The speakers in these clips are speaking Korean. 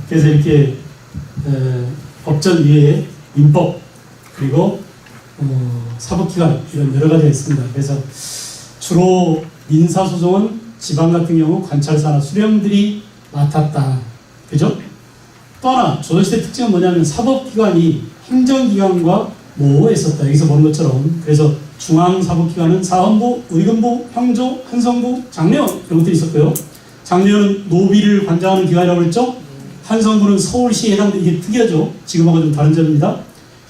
그래서 이렇게 법전 위에 민법 그리고 사법기관 이런 여러 가지가 있습니다. 그래서 주로 민사소송은 지방 같은 경우 관찰사나 수령들이 맡았다. 그죠? 또 하나 조선시대 특징은 뭐냐면 사법기관이 행정기관과 모호했었다. 여기서 본 것처럼. 그래서 중앙사법기관은 사헌부, 의금부, 형조, 한성부, 장려원 이런 것들이 있었고요. 장려원은 노비를 관장하는 기관이라고 했죠. 한성부는 서울시에 해당되는, 이게 특이하죠. 지금하고 좀 다른 점입니다.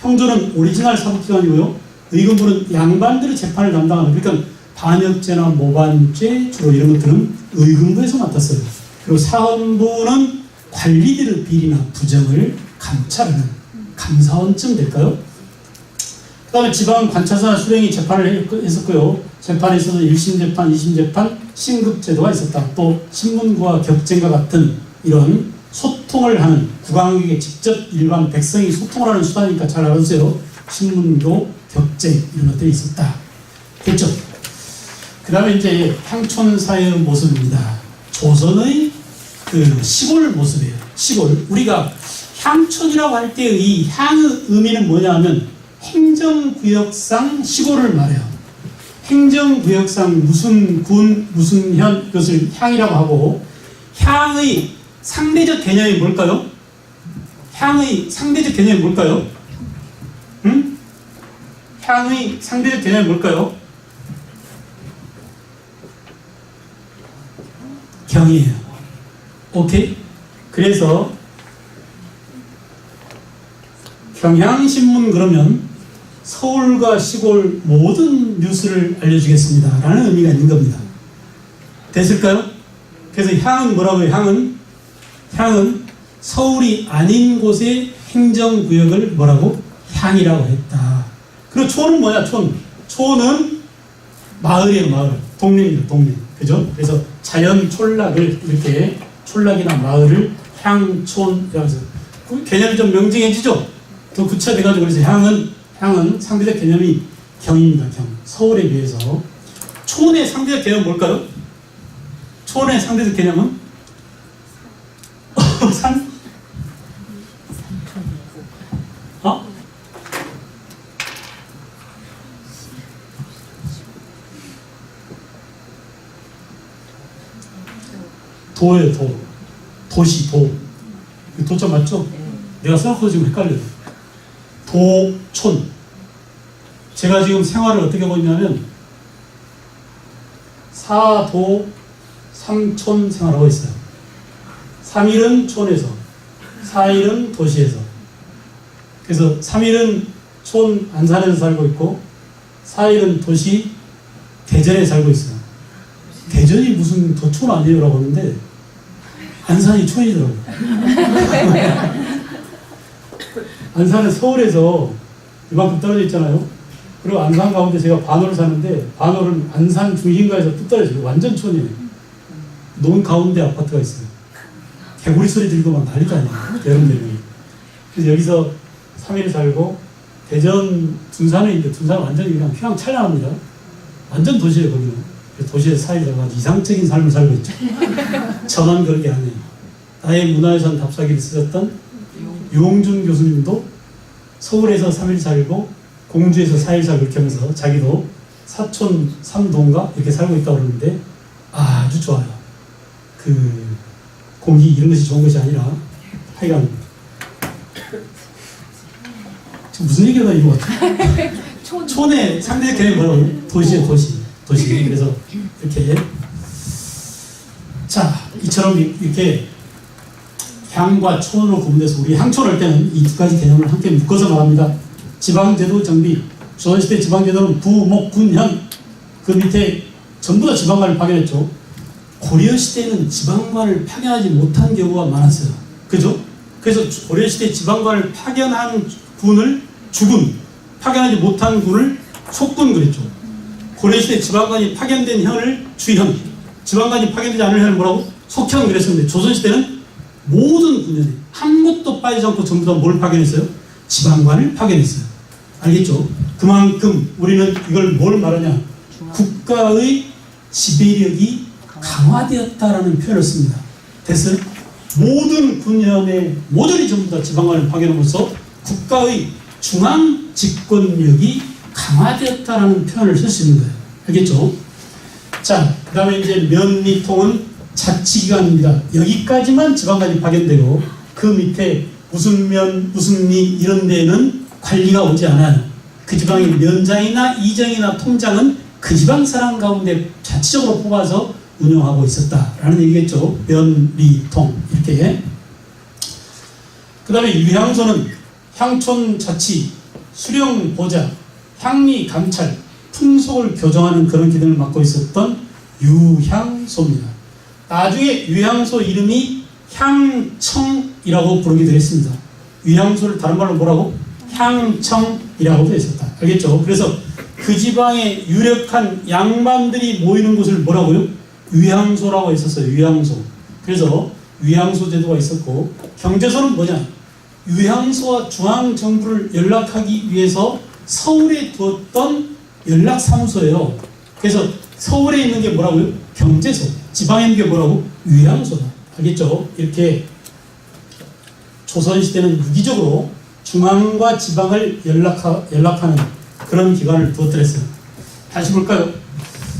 형조는 오리지널 사법기관이고요. 의금부는 양반들의 재판을 담당하는, 그러니까 반역죄나 모반죄 주로 이런 것들은 의금부에서 맡았어요. 그리고 사헌부는 관리들의 비리나 부정을 감찰하는 감사원쯤 될까요? 그 다음에 지방 관찰사나 수령이 재판을 했었고요. 재판에 있어서 1심 재판, 2심 재판, 신급제도가 있었다. 또 신문과 격쟁과 같은 이런 소통을 하는, 국왕에게 직접 일반 백성이 소통을 하는 수단이니까 잘 알아두세요. 신문도 격쟁 이런 것들이 있었다. 됐죠? 그 다음에 이제 향촌사회의 모습입니다. 조선의 그 시골 모습이에요. 시골. 우리가 향촌이라고 할 때 이 향의 의미는 뭐냐 하면 행정구역상 시골을 말해요. 행정구역상 무슨 군, 무슨 현, 이것을 향이라고 하고, 향의 상대적 개념이 뭘까요? 향의 상대적 개념이 뭘까요? 응? 향의 상대적 개념이 뭘까요? 경이에요. 오케이? 그래서 경향신문 그러면 서울과 시골 모든 뉴스를 알려주겠습니다 라는 의미가 있는 겁니다. 됐을까요? 그래서 향은 뭐라고요? 향은 서울이 아닌 곳의 행정구역을 뭐라고? 향이라고 했다. 그리고 촌은 뭐야? 촌은 마을이에요. 마을. 동네입니다. 동네. 그죠? 그래서 자연 촌락을 이렇게 촌락이나 마을을 향촌이라고 해서 그 개념이 좀 명징해지죠? 더 구체돼가지고. 그래서 향은 상대적 개념이 경입니다. 경. 서울에 비해서. 촌의 상대적 개념은 뭘까요? 촌의 상대적 개념은? 산? 어? 도예요, 도. 도시, 도. 도자 맞죠? 내가 생각해도 지금 헷갈려요. 도, 촌. 제가 지금 생활을 어떻게 하고 있냐면, 사도, 삼촌 생활하고 있어요. 3일은 촌에서, 4일은 도시에서. 그래서 3일은 촌 안산에서 살고 있고, 4일은 도시 대전에 살고 있어요. 대전이 무슨 도촌 아니에요? 라고 하는데, 안산이 촌이더라고요. 안산은 서울에서 이만큼 떨어져 있잖아요. 그리고 안산 가운데 제가 반호를 사는데, 반호는 안산 중심가에서 뚝 떨어져요. 완전 촌이에요. 논 가운데 아파트가 있어요. 개구리 소리 들고 막 난리도 아니에요. 여름되면. 그래서 여기서 3일 살고, 대전 둔산에 있는데, 둔산은 완전히 그냥 휘황찬란합니다. 완전 도시예요, 거기는. 그래서 도시에서 4일 살고 이상적인 삶을 살고 있죠. 전원 그렇게 안 해요. 나의 문화유산 답사기를 쓰셨던 유홍준 교수님도 서울에서 3일 살고 공주에서 4일 살고 이렇게 하면서 자기도 사촌 3동가 이렇게 살고 있다고 그러는데 아주 좋아요. 그 공기 이런 것이 좋은 것이 아니라 하여간 지금 무슨 얘기가 이거 같아? 촌의 상대적 개념이 뭐라고? 도시예요, 도시. 그래서 이렇게 자, 이처럼 이렇게 향과 촌으로 구분돼서 우리 향촌 할 때는 이 두 가지 개념을 함께 묶어서 말합니다. 지방제도 정비. 조선시대 지방제도는 부, 목, 군, 현. 그 밑에 전부 다 지방관을 파견했죠. 고려시대는 지방관을 파견하지 못한 경우가 많았어요. 그죠? 그래서 고려시대 지방관을 파견한 군을 주군, 파견하지 못한 군을 속군 그랬죠. 고려시대 지방관이 파견된 현을 주현, 지방관이 파견되지 않은 현을 뭐라고? 속현 그랬었는데, 조선시대는 모든 군현에 한 곳도 빠지지 않고 전부 다 뭘 파견했어요? 지방관을 파견했어요. 알겠죠? 그만큼 우리는 이걸 뭘 말하냐? 국가의 지배력이 강화되었다라는 표현을 씁니다. 됐어요? 모든 군현의 모조리 전부 다 지방관을 파견함으로써 국가의 중앙 집권력이 강화되었다라는 표현을 쓸 수 있는 거예요. 알겠죠? 자, 그 다음에 이제 면리통은 자치기관입니다. 여기까지만 지방관이 파견되고 그 밑에 무슨 면, 무슨 리 이런 데에는 관리가 오지 않아요. 그 지방의 면장이나 이장이나 통장은 그 지방 사람 가운데 자치적으로 뽑아서 운영하고 있었다라는 얘기겠죠. 면, 리, 통 이렇게. 그 다음에 유향소는 향촌 자치, 수령 보좌, 향리 감찰, 풍속을 교정하는 그런 기능을 맡고 있었던 유향소입니다. 나중에 유향소 이름이 향청이라고 부르기도 했습니다. 유향소를 다른 말로 뭐라고? 향청이라고도 했었다. 알겠죠? 그래서 그 지방에 유력한 양반들이 모이는 곳을 뭐라고요? 유향소라고 했었어요. 유향소. 그래서 유향소 제도가 있었고, 경제소는 뭐냐? 유향소와 중앙정부를 연락하기 위해서 서울에 두었던 연락사무소예요. 그래서 서울에 있는 게 뭐라고요? 경제소. 지방에 있는 게 뭐라고? 유향소다. 알겠죠? 이렇게 조선시대는 유기적으로 중앙과 지방을 연락하는 그런 기관을 두었더랬어요. 다시 볼까요?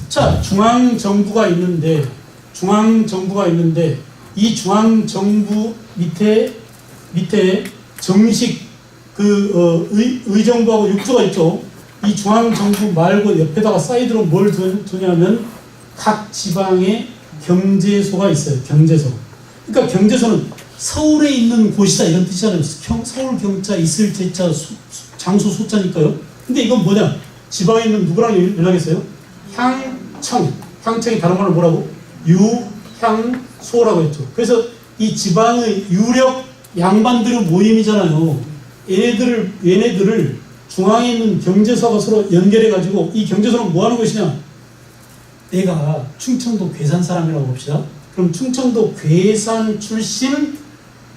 자, 중앙정부가 있는데 이 중앙정부 밑에 정식 의정부하고 육조가 있죠. 이 중앙정부 말고 옆에다가 사이드로 뭘 두냐면 각 지방에 경제소가 있어요. 경제소. 그러니까 경제소는 서울에 있는 곳이다 이런 뜻이잖아요. 서울 경자 있을 제자 장소 소자니까요. 근데 이건 뭐냐? 지방에 있는 누구랑 연락했어요? 향청. 향청이 다른 말로 뭐라고? 유향소라고 했죠. 그래서 이 지방의 유력 양반들의 모임이잖아요. 얘네들을 중앙에 있는 경제소가 서로 연결해가지고 이 경제소는 뭐 하는 것이냐? 내가 충청도 괴산 사람이라고 봅시다. 그럼 충청도 괴산 출신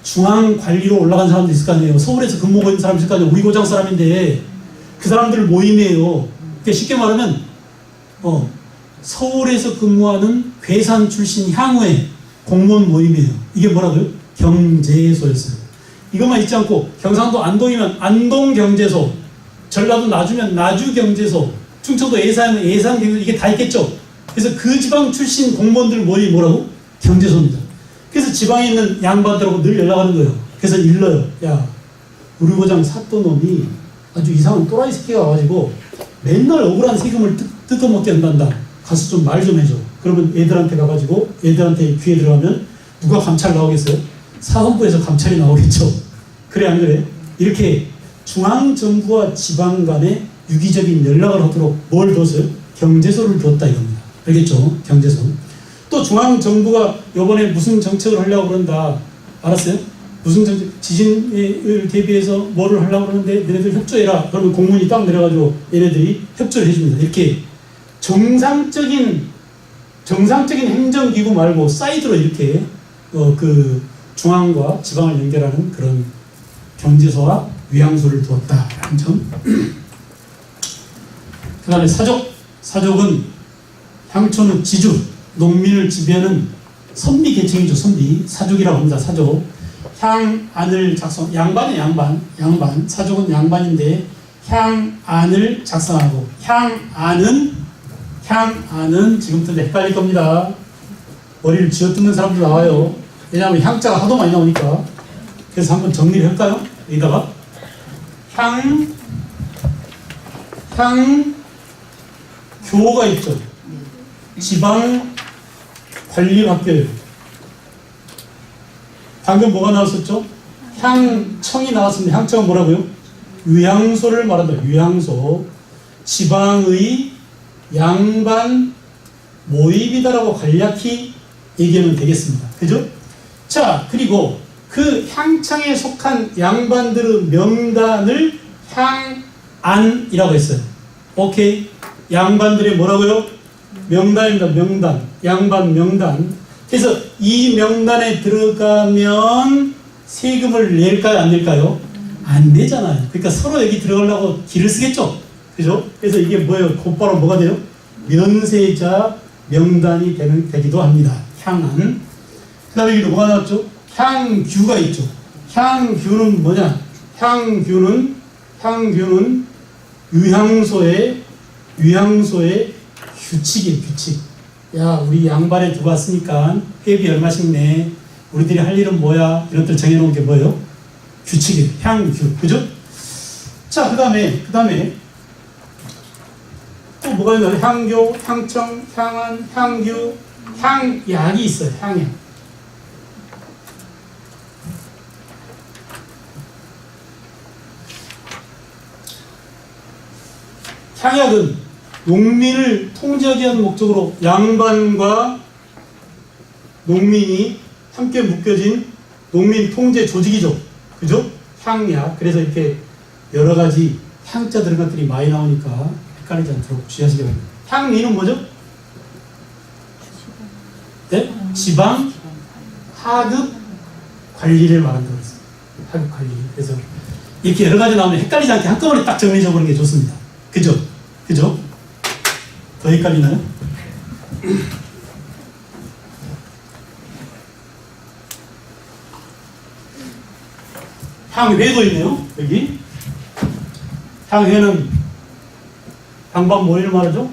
중앙관리로 올라간 사람도 있을 거 아니에요. 서울에서 근무하고 있는 사람 있을 거 아니에요. 우리 고장 사람인데 그 사람들 모임이에요. 그러니까 쉽게 말하면 서울에서 근무하는 괴산 출신 향후의 공무원 모임이에요. 이게 뭐라고요? 경제소였어요. 이것만 있지 않고 경상도 안동이면 안동경제소, 전라도 나주면 나주경제소, 충청도 예산이면 예산경제소, 이게 다 있겠죠. 그래서 그 지방 출신 공무원들 모임이 뭐라고? 경제소입니다. 그래서 지방에 있는 양반들하고 늘 연락하는 거예요. 그래서 일러요. 야, 우리 고장 샀던 놈이 아주 이상한 또라이 새끼가 와가지고 맨날 억울한 세금을 뜯어먹게 한단다. 가서 좀 말 좀 해줘. 그러면 애들한테 가가지고 애들한테 귀에 들어가면 누가 감찰 나오겠어요? 사헌부에서 감찰이 나오겠죠. 그래 안 그래? 이렇게 중앙정부와 지방 간에 유기적인 연락을 하도록 뭘 뒀어요? 경제소를 뒀다 이겁니다. 알겠죠? 경제소. 또 중앙정부가 이번에 무슨 정책을 하려고 그런다. 알았어요? 무슨 정책, 지진을 대비해서 뭐를 하려고 그러는데 너네들 협조해라. 그러면 공문이 딱 내려가지고 얘네들이 협조를 해줍니다. 이렇게 정상적인 행정기구 말고 사이드로 이렇게 그 중앙과 지방을 연결하는 그런 경제소와 유향소를 두었다라는 점. 그 다음에 사족은 향촌의 지주, 농민을 지배하는 선비 계층이죠. 선비. 사족이라고 합니다. 사족. 향안을 작성, 양반은 양반. 사족은 양반인데 향안을 작성하고 향안은 지금부터 헷갈릴 겁니다. 머리를 쥐어뜯는 사람도 나와요. 왜냐하면 향자가 하도 많이 나오니까. 그래서 한번 정리를 할까요? 여기다가 교가 있죠. 지방 관리학교예요. 방금 뭐가 나왔었죠? 향청이 나왔습니다. 향청은 뭐라고요? 유향소를 말한다. 유향소. 지방의 양반 모임이다라고 간략히 얘기하면 되겠습니다. 그죠? 자, 그리고 그 향청에 속한 양반들의 명단을 향안이라고 했어요. 오케이? 양반들이 뭐라고요? 명단입니다. 명단. 양반 명단. 그래서 이 명단에 들어가면 세금을 낼까요? 안 낼까요? 안 내잖아요. 그러니까 서로 여기 들어가려고 길을 쓰겠죠? 그죠? 그래서 이게 뭐예요? 곧바로 뭐가 돼요? 면세자 명단이 되기도 합니다. 향안. 그 다음에 여기 뭐가 나왔죠? 향규가 있죠. 향규는 뭐냐? 향규는 유향소의 규칙이에요, 규칙. 야, 우리 양반에 두고 왔으니까 회비 얼마씩 내? 우리들이 할 일은 뭐야? 이런 것들 정해놓은 게 뭐예요? 규칙이에요. 향규. 그죠? 자, 그 다음에 또 뭐가 있나요? 향교, 향청, 향안, 향규, 향약이 있어요. 향약. 향약은 농민을 통제하기 위한 목적으로 양반과 농민이 함께 묶여진 농민 통제 조직이죠. 그죠? 향약. 그래서 이렇게 여러 가지 향자 들어간 것들이 많이 나오니까 헷갈리지 않도록 주의하시기 바랍니다. 향리는 뭐죠? 네? 지방 하급 관리를 말한다고 했어요. 하급 관리. 그래서 이렇게 여러 가지 나오면 헷갈리지 않게 한꺼번에 딱 정리해 보는 게 좋습니다. 그죠? 그죠? 더 헷갈리나요? 향회도 있네요. 여기 향회는 양반 모임을 말하죠.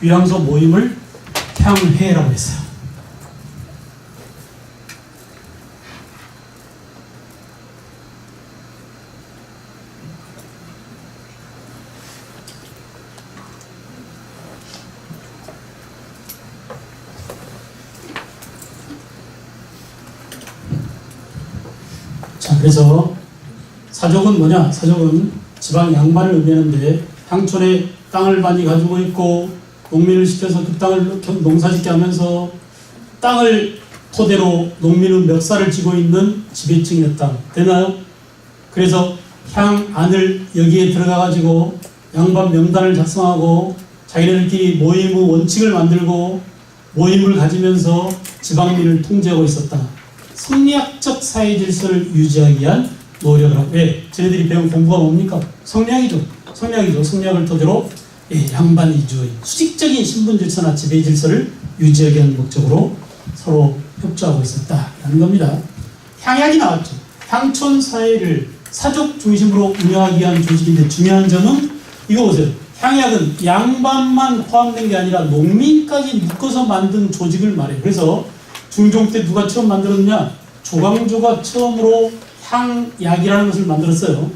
유향소 모임을 향회라고 했어요. 자, 그래서 사족은 뭐냐? 사족은 지방 양반을 의미하는데 향촌에 땅을 많이 가지고 있고 농민을 시켜서 그 땅을 농사짓게 하면서 땅을 토대로 농민은 멱살을 쥐고 있는 지배층이었다. 되나요? 그래서 향안을 여기에 들어가가지고 양반 명단을 작성하고 자기네들끼리 모임의 원칙을 만들고 모임을 가지면서 지방민을 통제하고 있었다. 성리학적 사회 질서를 유지하기 위한 노력을 하고, 왜? 쟤네들이 배운 공부가 뭡니까? 성리학이죠. 성리학을 토대로 양반 위주의 수직적인 신분 질서나 지배 질서를 유지하기 위한 목적으로 서로 협조하고 있었다라는 겁니다. 향약이 나왔죠. 향촌 사회를 사족 중심으로 운영하기 위한 조직인데 중요한 점은 이거 보세요. 향약은 양반만 포함된 게 아니라 농민까지 묶어서 만든 조직을 말해요. 그래서 중종 때 누가 처음 만들었냐? 조광조가 처음으로 향약이라는 것을 만들었어요.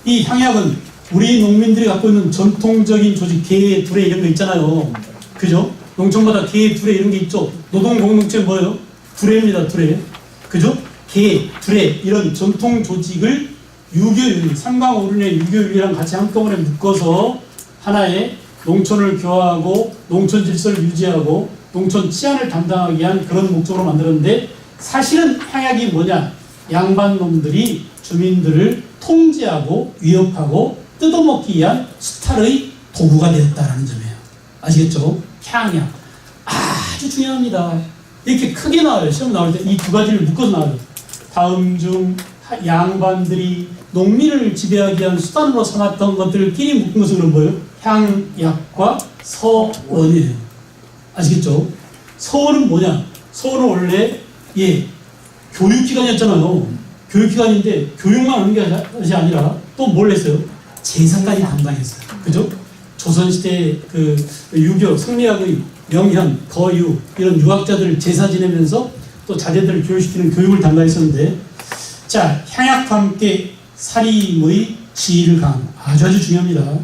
이 향약은 우리 농민들이 갖고 있는 전통적인 조직, 개, 두레 이런 거 있잖아요. 그죠? 농촌마다 개, 두레 이런 게 있죠. 노동공동체 뭐예요? 두레입니다, 두레. 그죠? 개, 두레 이런 전통 조직을 유교윤리, 삼강오륜의 유교윤리랑 같이 한꺼번에 묶어서 하나의 농촌을 교화하고 농촌 질서를 유지하고 농촌 치안을 담당하기 위한 그런 목적으로 만들었는데 사실은 향약이 뭐냐? 양반놈들이 주민들을 통제하고 위협하고 뜯어먹기 위한 수탈의 도구가 되었다는 점이에요. 아시겠죠? 향약. 아주 중요합니다. 이렇게 크게 나와요. 시험 나올 때 이 두 가지를 묶어서 나와요. 다음 중 양반들이 농민을 지배하기 위한 수단으로 삼았던 것들끼리 묶은 것은 뭐예요? 향약과 서원이에요. 아시겠죠? 서원은 뭐냐? 서원은 원래 교육기관이었잖아요. 교육기관인데 교육만 하는 것이 아니라 또 뭘 했어요? 제사까지 담당했어요. 그죠? 조선시대 그 유교, 성리학의 명현, 거유 이런 유학자들을 제사 지내면서 또 자제들을 교육시키는 교육을 담당했었는데, 자, 향약과 함께 사림의 지위를 아주 중요합니다.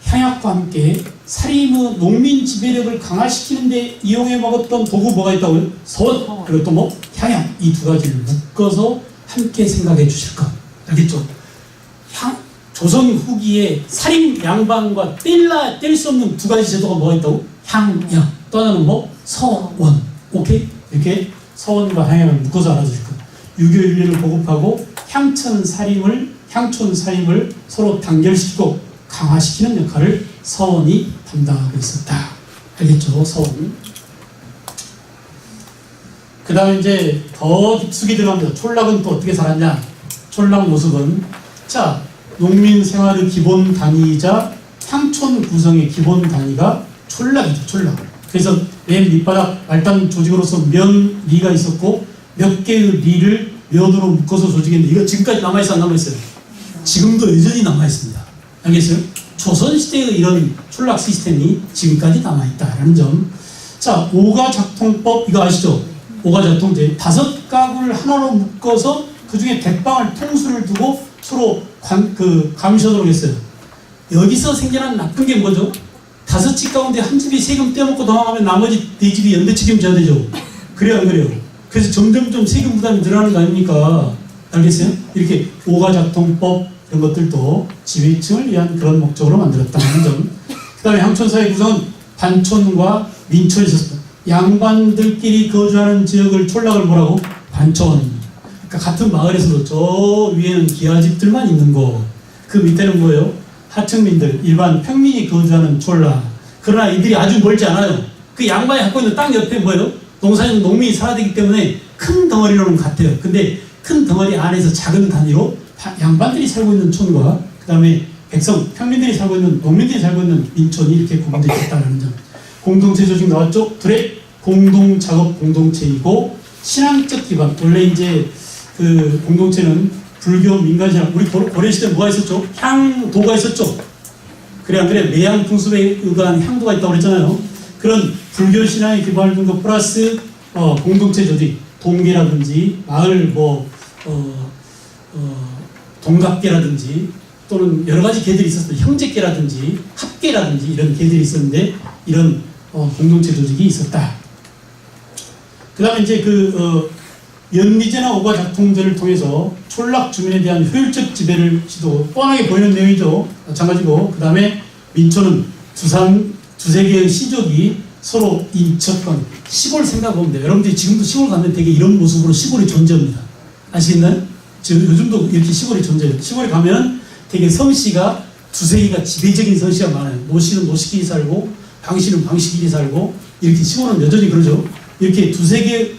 향약과 함께 사림의 농민 지배력을 강화시키는데 이용해 먹었던 도구 뭐가 있다고요? 서원, 그리고 또 뭐? 향약. 이 두 가지를 묶어서 함께 생각해 주실 것. 알겠죠? 조선 후기에 사림 양반과 뗄 수 없는 두 가지 제도가 뭐가 있다고? 향약. 또 하나는 뭐? 서원. 오케이? 이렇게 서원과 향약을 묶어서 알아주실 것. 유교윤리를 보급하고 향촌 사림을 서로 단결시키고 강화시키는 역할을 서원이 담당하고 있었다. 알겠죠? 서원. 그 다음에 이제 더 깊숙이 들어갑니다. 촌락은 또 어떻게 살았냐? 촌락 모습은, 자, 농민 생활의 기본 단위이자 향촌 하천 구성의 기본 단위가 촌락이죠, 촌락. 그래서 맨 밑바닥 말단 조직으로서 면, 리가 있었고 몇 개의 리를 면으로 묶어서 조직했는데 이거 지금까지 남아있어 안 남아있어요? 지금도 여전히 남아있습니다. 알겠어요? 조선시대의 이런 촌락 시스템이 지금까지 남아있다라는 점. 자, 오가작통법 이거 아시죠? 오가작통제 5가구를 하나로 묶어서 그 중에 대방을 통수를 두고 서로 감시하도록 했어요. 여기서 생겨난 나쁜 게 뭐죠? 5집 가운데 한 집이 세금 떼먹고 도망가면 나머지 4집이 연대 책임져야 되죠. 그래요, 안 그래요? 그래서 점점 세금 부담이 늘어나는 거 아닙니까? 알겠어요? 이렇게 오가작통법 이런 것들도 지배층을 위한 그런 목적으로 만들었다는 점. 그 다음에 향촌사회 구성은 반촌과 민촌이 있었습니다. 양반들끼리 거주하는 지역을 촌락을 뭐라고? 반촌. 그러니까 같은 마을에서도 저 위에는 기아집들만 있는 거. 그 밑에는 뭐예요? 하층민들, 일반 평민이 거주하는 촌락. 그러나 이들이 아주 멀지 않아요. 그 양반이 갖고 있는 땅 옆에 뭐예요? 농사짓는 농민이 살아야 되기 때문에 큰 덩어리로는 같아요. 근데 큰 덩어리 안에서 작은 단위로 양반들이 살고 있는 촌과 그 다음에 백성, 평민들이 살고 있는, 농민들이 살고 있는 민촌이 이렇게 구분되어 있다는 점. 공동체 조직 나왔죠? 둘의 공동작업 공동체이고 신앙적 기반. 원래 이제 그 공동체는 불교 민간신앙, 우리 고려시대 뭐가 있었죠? 향도가 있었죠? 그래 안 그래? 매향풍습에 의한 향도가 있다고 그랬잖아요. 그런 불교 신앙에 기반을 둔 것 플러스 공동체 조직, 동계라든지 마을 동갑계라든지 또는 여러 가지 계들이 있었어요. 형제계라든지 합계라든지 이런 계들이 있었는데 이런 공동체 조직이 있었다. 그 다음에 이제 연미제나 오가작통제를 통해서 촌락 주민에 대한 효율적 지배를 시도 뻔하게 보이는 내용이죠. 마찬가지고 그 다음에 민촌은 두세 개의 시족이 서로 인척권 시골 생각해보면 돼요. 여러분들이 지금도 시골 가면 되게 이런 모습으로 시골이 존재합니다. 아시겠나요? 지금 요즘도 이렇게 시골이 존재해요. 시골에 가면 되게 성씨가 두세 개가 지배적인 성씨가 많아요. 노씨는 노씨끼리 살고 방씨는 방씨끼리 살고 이렇게 시골은 여전히 그러죠. 이렇게 두세 개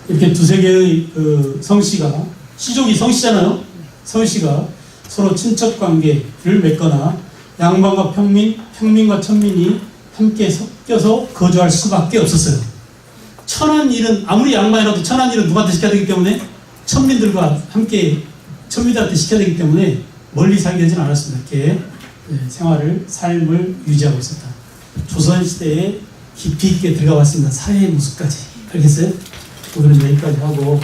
이렇게 두세 개의 성씨가 시족이 성씨잖아요. 성씨가 서로 친척 관계를 맺거나 양반과 평민, 평민과 천민이 함께 섞여서 거주할 수밖에 없었어요. 천한 일은 아무리 양반이라도 천한 일은 누구한테 시켜야 되기 때문에 천민들과 함께 천민들한테 시켜야 되기 때문에 멀리 살게 되진 않았습니다. 이렇게 삶을 유지하고 있었다. 조선시대에 깊이 있게 들어가 왔습니다. 사회의 모습까지. 알겠어요? 오늘은 여기까지 하고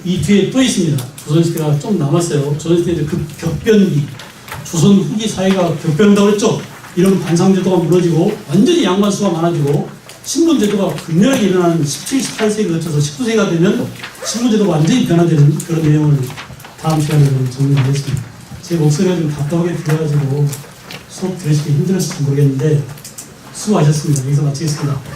이 뒤에 또 있습니다. 조선시대가 좀 남았어요. 조선시대 그 격변기, 조선 후기 사회가 격변한다고 했죠. 이런 반상제도가 무너지고 완전히 양반수가 많아지고 신분제도가 극렬하게 일어나는 17, 18세기 거쳐서 19세기가 되면 신분제도가 완전히 변화되는 그런 내용을 다음 시간에 정리하겠습니다. 제 목소리가 좀 답답하게 들려가지고 수업 들으시기 힘들었을지 모르겠는데 수고하셨습니다. 여기서 마치겠습니다.